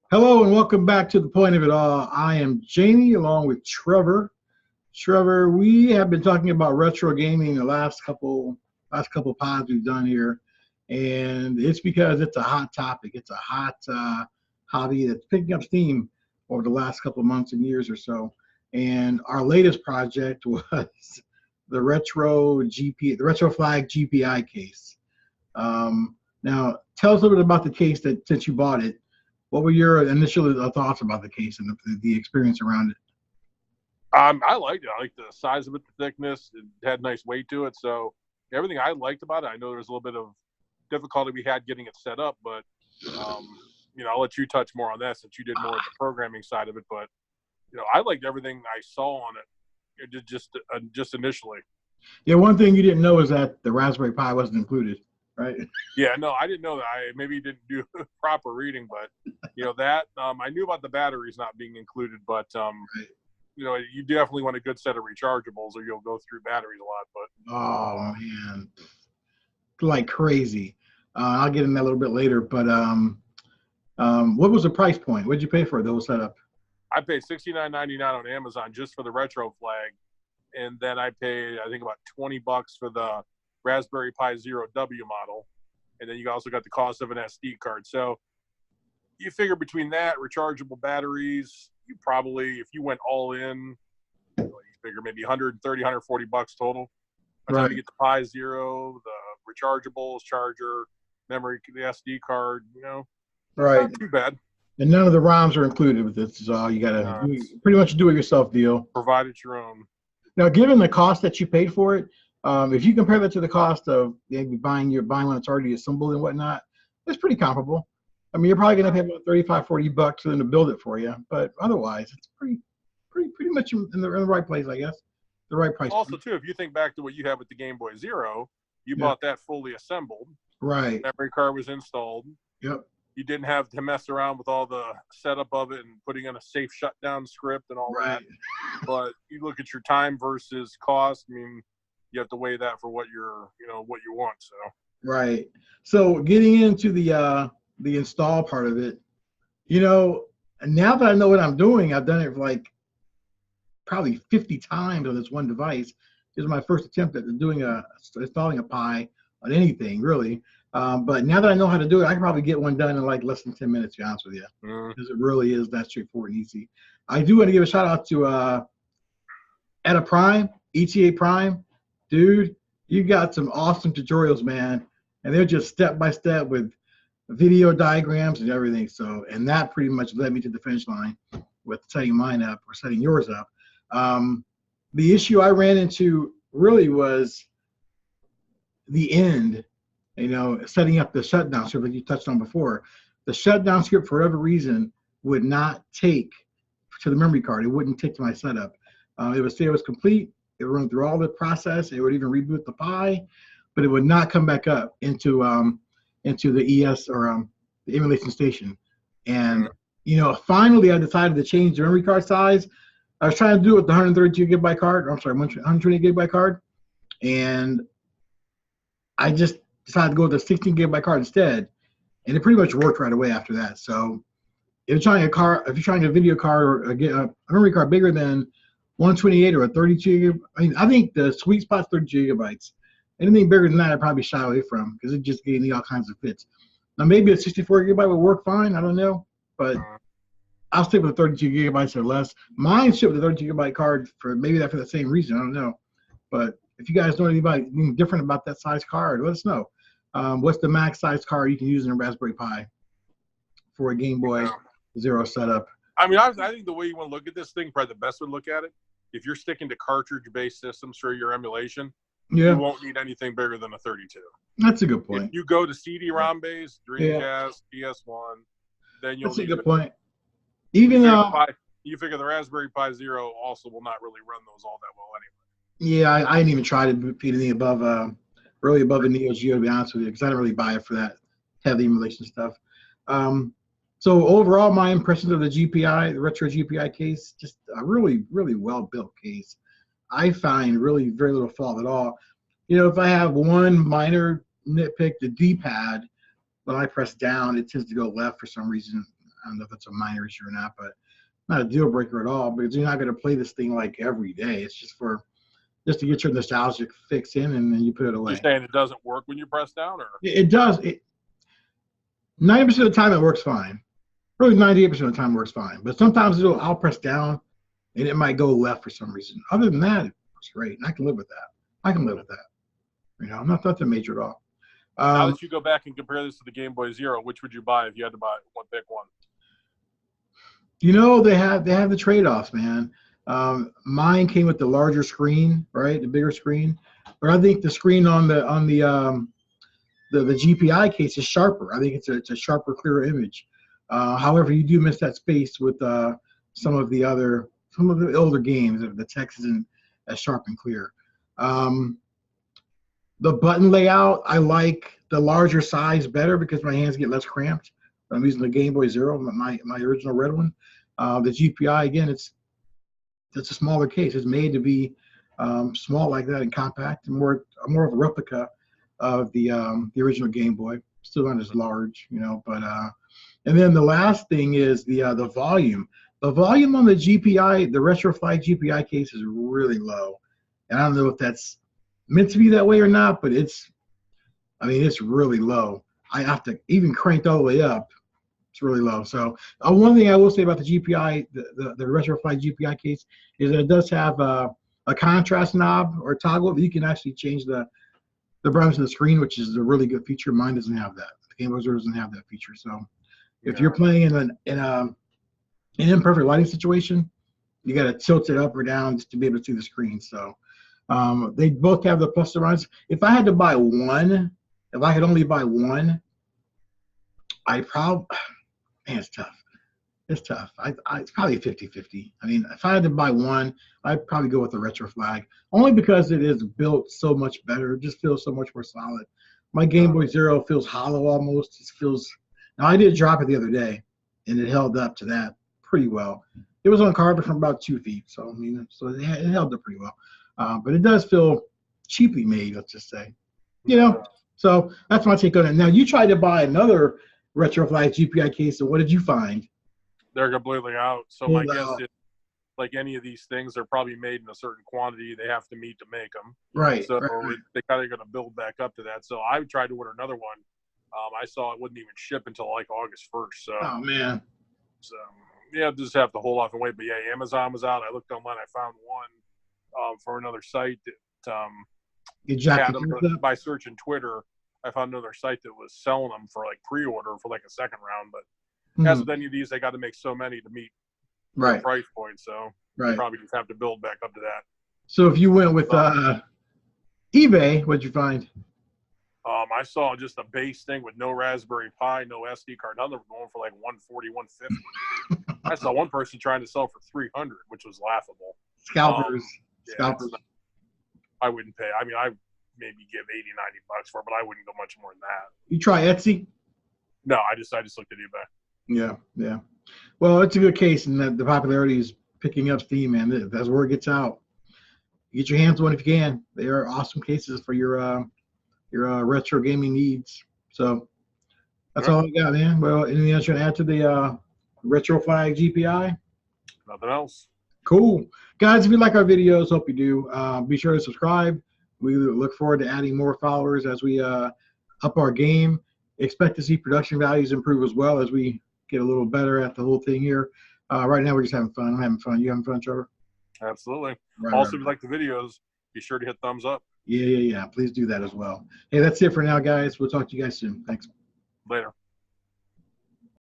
Hello and welcome back to The Point of It All. I am Jamie along with Trevor. Trevor, we have been talking about retro gaming the last couple pods we've done here, and it's because it's a hot topic. It's a hot hobby that's picking up steam over the last couple of months and years or so. And our latest project was the the Retro Flag Gpi case. Now, tell us a little bit about the case that since you bought it. What were your initial thoughts about the case and the experience around it? I liked it. I liked the size of it, the thickness. It had nice weight to it. So everything I liked about it. I know there was a little bit of difficulty we had getting it set up, but I'll let you touch more on that since you did more of the programming side of it. But I liked everything I saw on it. Just initially. Yeah, one thing you didn't know is that the Raspberry Pi wasn't included, right? Yeah, no, I didn't know that. I maybe didn't do proper reading, but I knew about the batteries not being included, but Right. you definitely want a good set of rechargeables, or you'll go through batteries a lot. But Oh man, like crazy. I'll get in that a little bit later. But what was the price point? What did you pay for the whole setup? I paid $69.99 on Amazon just for the Retro Flag, and then I paid I think about $20 for the Raspberry Pi Zero W model, and then you also got the cost of an SD card. So you figure between that, rechargeable batteries, you probably, if you went all in, you figure maybe 130, 140 bucks total. By the time you get the Pi Zero, the rechargeables, charger, memory, the SD card, Right. not too bad. And none of the ROMs are included with this. So you got to pretty much do it yourself deal. Provided your own. Now, given the cost that you paid for it, if you compare that to the cost of maybe buying one that's already assembled and whatnot, it's pretty comparable. I mean, you're probably going to pay about 35, 40 bucks for them to build it for you, but otherwise, it's pretty much in the right place, I guess. The right price. Also, too, if you think back to what you had with the Game Boy Zero, you bought that fully assembled. Right. Memory card was installed. Yep. You didn't have to mess around with all the setup of it and putting in a safe shutdown script and all that. But you look at your time versus cost. I mean, you have to weigh that for what what you want. So. Right. So getting into the install part of it, now that I know what I'm doing, I've done it for like probably 50 times on this one device. This is my first attempt at installing a Pi on anything, really. But now that I know how to do it, I can probably get one done in like less than 10 minutes, to be honest with you. Because it really is that straightforward and easy. I do want to give a shout out to ETA Prime. Dude, you got some awesome tutorials, man. And they're just step by step with video diagrams and everything. So, and that pretty much led me to the finish line with setting mine up or setting yours up. The issue I ran into really was the end, setting up the shutdown script that you touched on before. The shutdown script, for whatever reason, would not take to the memory card. It wouldn't take to my setup. It would say it was complete. It would run through all the process. It would even reboot the Pi, but it would not come back up into the ES or the emulation station. And finally, I decided to change the memory card size. I was trying to do it with the 132 gigabyte card. I'm sorry, 120 gigabyte card, and I just decided to go with the 16 gigabyte card instead, and it pretty much worked right away after that. So if you're trying a video card or a memory card bigger than 128 or a 32, I think the sweet spot's 32 gigabytes. Anything bigger than that, I'd probably shy away from because it just gave me all kinds of fits. Now, maybe a 64 gigabyte would work fine. I don't know, but I'll stick with 32 gigabytes or less. Mine shipped with a 32 gigabyte card for the same reason. I don't know, but if you guys know anything different about that size card, let us know. What's the max size card you can use in a Raspberry Pi for a Game Boy Zero setup? I mean, I think the way you want to look at this thing, probably the best way to look at it, if you're sticking to cartridge-based systems for your emulation, you won't need anything bigger than a 32. That's a good point. If you go to CD-ROM based, Dreamcast, PS1, then you'll. That's a good point. Even you figure the Raspberry Pi Zero also will not really run those all that well anyway. Yeah, I didn't even try to beat anything above the Neo Geo, to be honest with you, because I didn't really buy it for that heavy emulation stuff. So overall, my impressions of the GPI, the Retro GPI case, just a really, really well-built case. I find really very little fault at all. If I have one minor nitpick, the D-pad, when I press down, it tends to go left for some reason. I don't know if that's a minor issue or not, but not a deal breaker at all, because you're not going to play this thing like every day. It's just to get your nostalgic fix in, and then you put it away. You're saying it doesn't work when you press down, or It does. 90% of the time it works fine. Really, 98% of the time it works fine. But sometimes I'll press down, and it might go left for some reason. Other than that, it works great, and I can live with that. You know, nothing major at all. Now that you go back and compare this to the Game Boy Zero, which would you buy if you had to buy one? Pick one. You know, they have the trade-offs, man. Mine came with the larger screen, right, the bigger screen. But I think the screen on the GPI case is sharper. I think it's a sharper, clearer image. However, you do miss that space with some of the older games. The text isn't as sharp and clear. The button layout, I like the larger size better because my hands get less cramped. I'm using the Game Boy Zero, my original red one. The GPI, again, it's a smaller case. It's made to be small like that and compact, and more of a replica of the original Game Boy. Still not as large, you know. But and then the last thing is the volume. The volume on the GPI, the Retro Flag GPI case, is really low, and I don't know if that's meant to be that way or not, but it's really low. I have to even crank all the way up. It's really low. So one thing I will say about the GPI, the Retro Flag GPI case, is that it does have a contrast knob or toggle that you can actually change the brightness of the screen, which is a really good feature. Mine doesn't have that. The Game Boy Zero doesn't have that feature. So if you're playing in an imperfect lighting situation, you got to tilt it up or down just to be able to see the screen. So they both have the plus and minuses. If I had to buy one, if I could only buy one, it's tough. It's tough. It's probably 50-50. I mean, if I had to buy one, I'd probably go with the Retro Flag, only because it is built so much better. It just feels so much more solid. My Game Boy Zero feels hollow almost. It feels. Now, I did drop it the other day, and it held up to that pretty well. It was on carbon from about 2 feet, so I mean, so it held up pretty well. But it does feel cheaply made, let's just say. You know, so that's my take on it. Now, you tried to buy another Retro Flag GPI case, so what did you find? They're completely out. So my guess is, like any of these things, they're probably made in a certain quantity they have to meet to make them. Right. So right. they kind of going to build back up to that. So I tried to order another one. I saw it wouldn't even ship until like August 1st. So, oh man. So yeah, just have to hold off and wait. But yeah, Amazon was out. I looked online. I found one for another site that by searching Twitter. I found another site that was selling them for like pre-order for like a second round. But as with any of these, they got to make so many to meet the price point. So you probably just have to build back up to that. So if you went with eBay, what'd you find? I saw just a base thing with no Raspberry Pi, no SD card. None of them were going for like 140, 150. I saw one person trying to sell for 300, which was laughable. Scalpers. I wouldn't pay. I mean, I maybe give 80, 90 bucks for it, but I wouldn't go much more than that. You try Etsy? No, I just looked at eBay. Yeah. Well, it's a good case, and the popularity is picking up steam, man. That's where it gets out. Get your hands on it if you can. They are awesome cases for your retro gaming needs. So that's all I got, man. Well, anything else you want to add to the Retro Flag GPI? Nothing else. Cool. Guys, if you like our videos, hope you do. Be sure to subscribe. We look forward to adding more followers as we up our game. Expect to see production values improve as well as we get a little better at the whole thing here. Right now, we're just having fun. I'm having fun. You having fun, Trevor? Absolutely. Also, if you like the videos, be sure to hit thumbs up. Yeah. Please do that as well. Hey, that's it for now, guys. We'll talk to you guys soon. Thanks. Later.